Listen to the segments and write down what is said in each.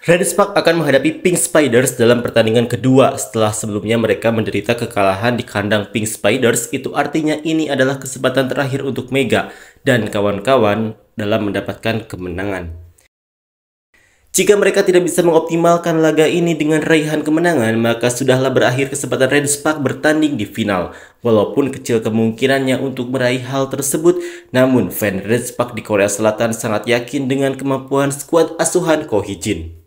Red Spark akan menghadapi Pink Spiders dalam pertandingan kedua setelah sebelumnya mereka menderita kekalahan di kandang Pink Spiders. Itu artinya ini adalah kesempatan terakhir untuk Mega dan kawan-kawan dalam mendapatkan kemenangan. Jika mereka tidak bisa mengoptimalkan laga ini dengan raihan kemenangan, maka sudahlah berakhir kesempatan Red Spark bertanding di final. Walaupun kecil kemungkinannya untuk meraih hal tersebut, namun fan Red Spark di Korea Selatan sangat yakin dengan kemampuan skuad asuhan Ko Hee-jin.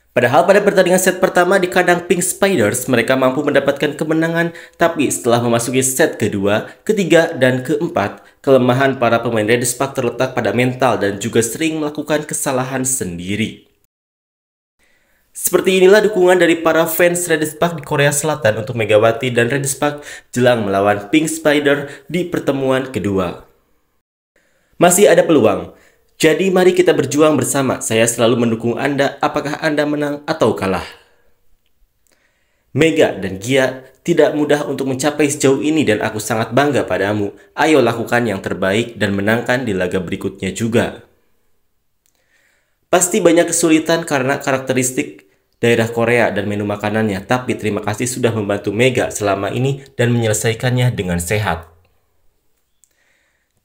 Padahal pada pertandingan set pertama di kandang Pink Spiders, mereka mampu mendapatkan kemenangan, tapi setelah memasuki set kedua, ketiga, dan keempat, kelemahan para pemain Red Spark terletak pada mental dan juga sering melakukan kesalahan sendiri. Seperti inilah dukungan dari para fans Red Spark di Korea Selatan untuk Megawati dan Red Spark jelang melawan Pink Spider di pertemuan kedua. Masih ada peluang. Jadi mari kita berjuang bersama, saya selalu mendukung Anda apakah Anda menang atau kalah. Mega dan Gia tidak mudah untuk mencapai sejauh ini dan aku sangat bangga padamu. Ayo lakukan yang terbaik dan menangkan di laga berikutnya juga. Pasti banyak kesulitan karena karakteristik daerah Korea dan menu makanannya, tapi terima kasih sudah membantu Mega selama ini dan menyelesaikannya dengan sehat.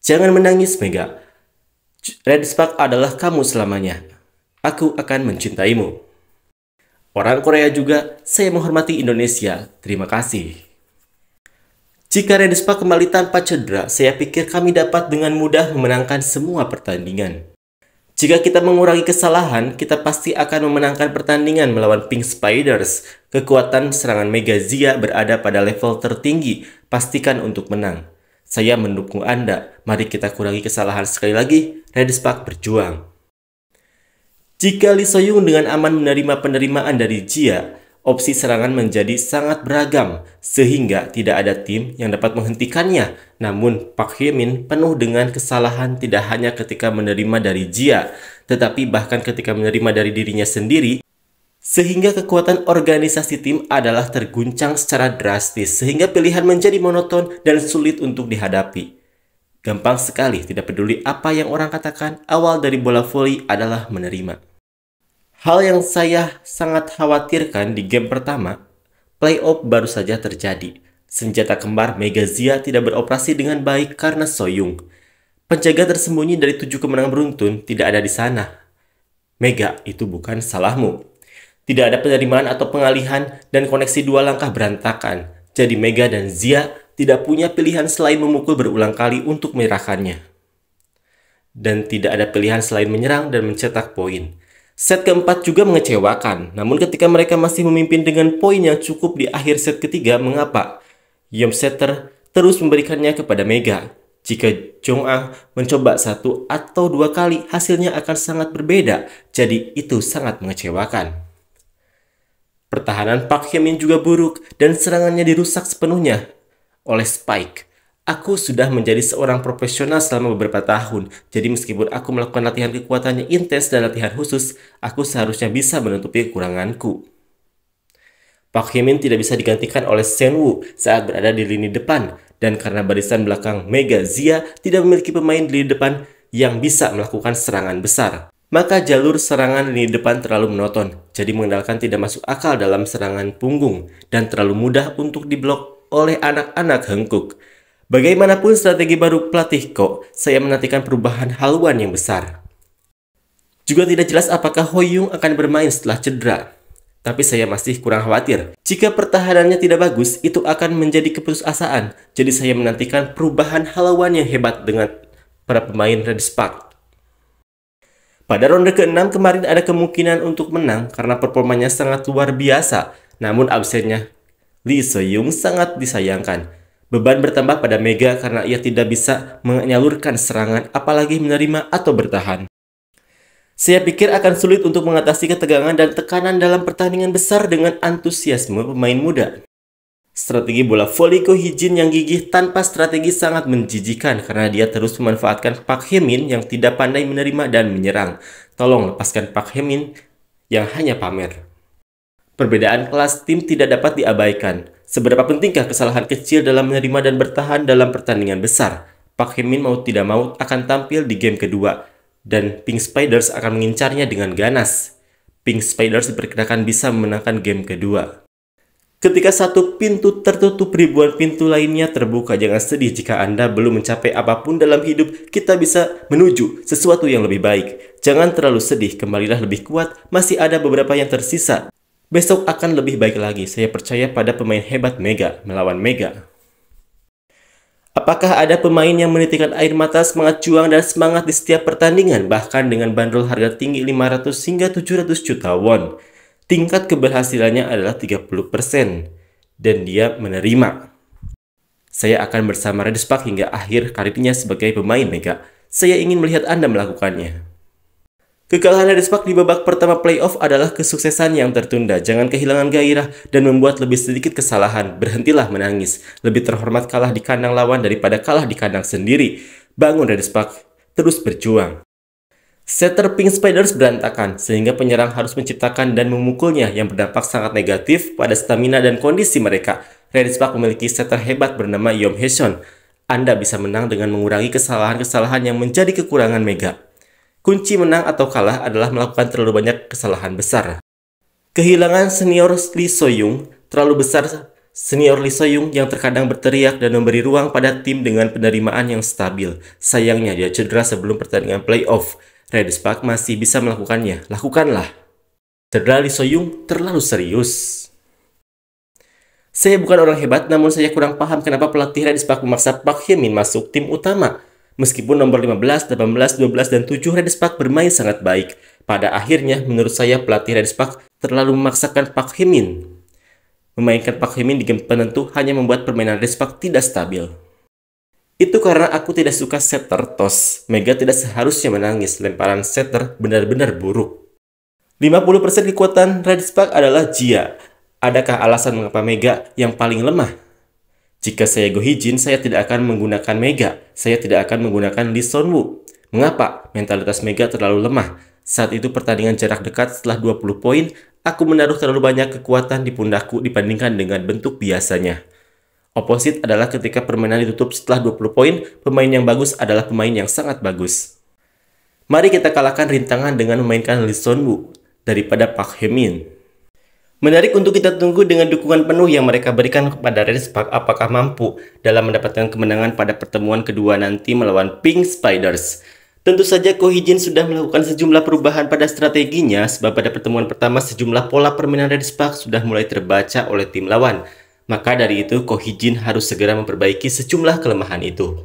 Jangan menangis Mega. Red Spark adalah kamu selamanya. Aku akan mencintaimu. Orang Korea juga, saya menghormati Indonesia. Terima kasih. Jika Red Spark kembali tanpa cedera, saya pikir kami dapat dengan mudah memenangkan semua pertandingan. Jika kita mengurangi kesalahan, kita pasti akan memenangkan pertandingan melawan Pink Spiders. Kekuatan serangan Mega Gia berada pada level tertinggi. Pastikan untuk menang. Saya mendukung Anda. Mari kita kurangi kesalahan sekali lagi. Red Spark berjuang. Jika Lee So-young dengan aman menerima penerimaan dari Gia, opsi serangan menjadi sangat beragam, sehingga tidak ada tim yang dapat menghentikannya. Namun Park Hye-min penuh dengan kesalahan tidak hanya ketika menerima dari Gia, tetapi bahkan ketika menerima dari dirinya sendiri, sehingga kekuatan organisasi tim adalah terguncang secara drastis, sehingga pilihan menjadi monoton dan sulit untuk dihadapi. Gampang sekali, tidak peduli apa yang orang katakan, awal dari bola voli adalah menerima. Hal yang saya sangat khawatirkan di game pertama, playoff baru saja terjadi. Senjata kembar Mega Gia tidak beroperasi dengan baik karena So-young. Penjaga tersembunyi dari 7 kemenangan beruntun tidak ada di sana. Mega, itu bukan salahmu. Tidak ada penerimaan atau pengalihan dan koneksi 2 langkah berantakan. Jadi Mega dan Gia tidak punya pilihan selain memukul berulang kali untuk menyerahkannya. Dan tidak ada pilihan selain menyerang dan mencetak poin. Set keempat juga mengecewakan, namun ketika mereka masih memimpin dengan poin yang cukup di akhir set ketiga, mengapa? Yomsetter terus memberikannya kepada Mega. Jika Jong-ah mencoba 1 atau 2 kali, hasilnya akan sangat berbeda, jadi itu sangat mengecewakan. Pertahanan Park Hye-min juga buruk dan serangannya dirusak sepenuhnya oleh Spike. Aku sudah menjadi seorang profesional selama beberapa tahun, jadi meskipun aku melakukan latihan kekuatannya intens dan latihan khusus, aku seharusnya bisa menutupi kekuranganku. Park Hye-min tidak bisa digantikan oleh Sen-woo saat berada di lini depan, dan karena barisan belakang Mega Gia tidak memiliki pemain di lini depan yang bisa melakukan serangan besar, maka jalur serangan lini depan terlalu monoton, jadi mengandalkan tidak masuk akal dalam serangan punggung, dan terlalu mudah untuk diblok oleh anak-anak Hankook. Bagaimanapun strategi baru pelatih Ko, saya menantikan perubahan haluan yang besar. Juga tidak jelas apakah Ho-young akan bermain setelah cedera. Tapi saya masih kurang khawatir. Jika pertahanannya tidak bagus, itu akan menjadi keputusasaan. Jadi saya menantikan perubahan haluan yang hebat dengan para pemain Red Spark. Pada ronde ke-6 kemarin ada kemungkinan untuk menang karena performanya sangat luar biasa. Namun absennya Lee So-young sangat disayangkan. Beban bertambah pada Mega karena ia tidak bisa menyalurkan serangan apalagi menerima atau bertahan. Saya pikir akan sulit untuk mengatasi ketegangan dan tekanan dalam pertandingan besar dengan antusiasme pemain muda. Strategi bola voli Ko Hee-jin yang gigih tanpa strategi sangat menjijikan karena dia terus memanfaatkan Park Hye-min yang tidak pandai menerima dan menyerang. Tolong lepaskan Park Hye-min yang hanya pamer. Perbedaan kelas tim tidak dapat diabaikan. Seberapa pentingkah kesalahan kecil dalam menerima dan bertahan dalam pertandingan besar? Park Hye-min mau tidak mau akan tampil di game kedua, dan Pink Spiders akan mengincarnya dengan ganas. Pink Spiders diperkirakan bisa memenangkan game kedua. Ketika satu pintu tertutup, ribuan pintu lainnya terbuka. Jangan sedih jika Anda belum mencapai apapun dalam hidup. Kita bisa menuju sesuatu yang lebih baik. Jangan terlalu sedih, kembalilah lebih kuat. Masih ada beberapa yang tersisa. Besok akan lebih baik lagi. Saya percaya pada pemain hebat Mega melawan Mega. Apakah ada pemain yang menitikkan air mata, semangat juang, dan semangat di setiap pertandingan, bahkan dengan bandrol harga tinggi 500 hingga 700 juta won? Tingkat keberhasilannya adalah 30%, dan dia menerima. Saya akan bersama Red Spark hingga akhir karirnya sebagai pemain Mega. Saya ingin melihat Anda melakukannya. Kekalahan Red Spark di babak pertama playoff adalah kesuksesan yang tertunda. Jangan kehilangan gairah dan membuat lebih sedikit kesalahan. Berhentilah menangis. Lebih terhormat kalah di kandang lawan daripada kalah di kandang sendiri. Bangun Red Spark, terus berjuang. Setter Pink Spiders berantakan, sehingga penyerang harus menciptakan dan memukulnya yang berdampak sangat negatif pada stamina dan kondisi mereka. Red Spark memiliki setter hebat bernama Yom Haeson. Anda bisa menang dengan mengurangi kesalahan-kesalahan yang menjadi kekurangan Mega. Kunci menang atau kalah adalah melakukan terlalu banyak kesalahan besar. Kehilangan senior Lee So-young terlalu besar. Senior Lee So-young yang terkadang berteriak dan memberi ruang pada tim dengan penerimaan yang stabil. Sayangnya dia cedera sebelum pertandingan playoff. Red Spark masih bisa melakukannya. Lakukanlah. Cedera Lee So-young terlalu serius. Saya bukan orang hebat, namun saya kurang paham kenapa pelatih Red Spark memaksa Park Hye-min masuk tim utama. Meskipun nomor 15, 18, 12, dan 7 Red Spark bermain sangat baik, pada akhirnya menurut saya pelatih Red Spark terlalu memaksakan Park Hye-min. Memainkan Park Hye-min di game penentu hanya membuat permainan Red Spark tidak stabil. Itu karena aku tidak suka setter toss. Mega tidak seharusnya menangis. Lemparan setter benar-benar buruk. 50% kekuatan Red Spark adalah Jia. Adakah alasan mengapa Mega yang paling lemah? Jika saya Go Hee-jin, saya tidak akan menggunakan Mega. Saya tidak akan menggunakan Lee Son-woo. Mengapa? Mentalitas Mega terlalu lemah. Saat itu pertandingan jarak dekat setelah 20 poin, aku menaruh terlalu banyak kekuatan di pundakku dibandingkan dengan bentuk biasanya. Oposit adalah ketika permainan ditutup setelah 20 poin, pemain yang bagus adalah pemain yang sangat bagus. Mari kita kalahkan rintangan dengan memainkan Lee Son-woo daripada Park Hye-min. Menarik untuk kita tunggu dengan dukungan penuh yang mereka berikan kepada Red Spark apakah mampu dalam mendapatkan kemenangan pada pertemuan kedua nanti melawan Pink Spiders. Tentu saja Go Hee-jin sudah melakukan sejumlah perubahan pada strateginya sebab pada pertemuan pertama sejumlah pola permainan Red Spark sudah mulai terbaca oleh tim lawan. Maka dari itu, Go Hee-jin harus segera memperbaiki sejumlah kelemahan itu.